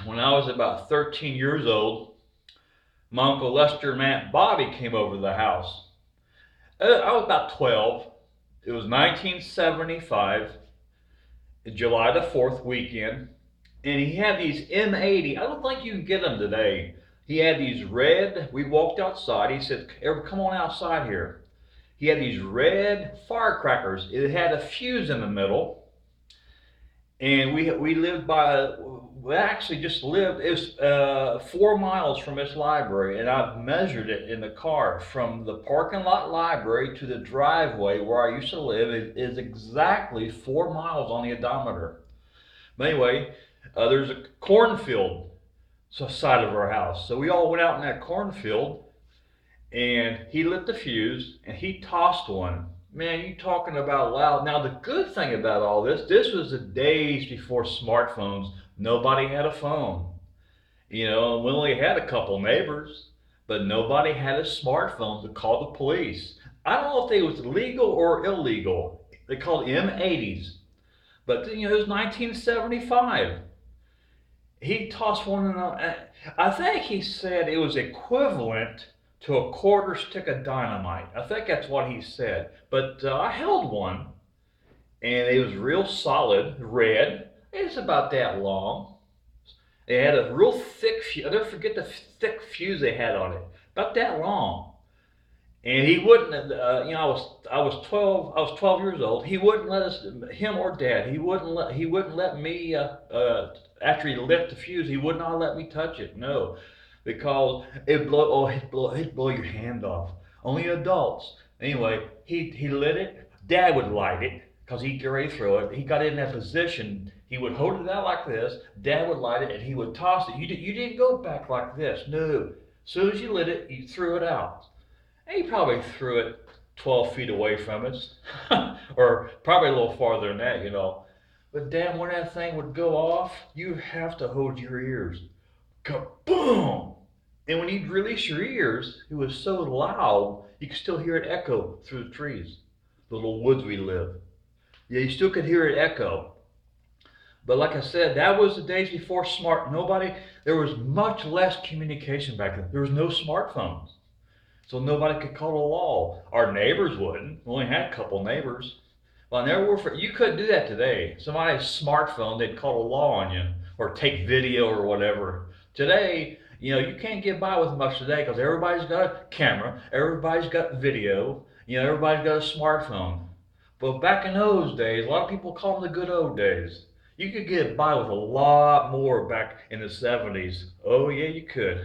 When I was about 13 years old, my Uncle Lester and Aunt Bobby came over to the house. I was about 12. It was 1975, July the 4th weekend, and he had these M80. I don't think you can get them today. He had these red, we walked outside. He said, come on outside here. He had these red firecrackers. It had a fuse in the middle, and we lived by, we actually just lived, it was 4 miles from this library, and I've measured it in the car from the parking lot library to the driveway where I used to live. It is exactly 4 miles on the odometer. But anyway, there's a cornfield side of our house, so we all went out in that cornfield, and he lit the fuse and he tossed one. Man, you talking about loud. Now, the good thing about all this was the days before smartphones. Nobody had a phone. You know, we only had a couple neighbors, but nobody had a smartphone to call the police. I don't know if they was legal or illegal. They called them 80's. But, you know, it was 1975. He tossed one in I think he said it was equivalent to a quarter stick of dynamite. I think that's what he said. But I held one, and it was real solid, red. It's about that long. It had a real thick fuse. I'll never forget the thick fuse they had on it. About that long. And he wouldn't, you know, I was 12 years old. He wouldn't let us, him or Dad. He wouldn't let me. After he lit the fuse, he would not let me touch it. No, because it'd blow your hand off. Only adults. Anyway, he lit it. Dad would light it because he'd get ready to throw it. He got in that position. He would hold it out like this. Dad would light it, and he would toss it. You didn't go back like this. No. As soon as you lit it, you threw it out. He probably threw it 12 feet away from us, or probably a little farther than that, you know. But damn, when that thing would go off, you have to hold your ears. Kaboom! And when you'd release your ears, it was so loud, you could still hear it echo through the trees, the little woods we live. Yeah, you still could hear it echo. But like I said, that was the days before there was much less communication back then. There was no smartphones. So nobody could call the law. Our neighbors wouldn't. We only had a couple neighbors. Well, you couldn't do that today. Somebody's smartphone, they'd call the law on you or take video or whatever. Today, you know, you can't get by with much today because everybody's got a camera, everybody's got video, you know, everybody's got a smartphone. But back in those days, a lot of people call them the good old days. You could get by with a lot more back in the 70s. Oh, yeah, you could.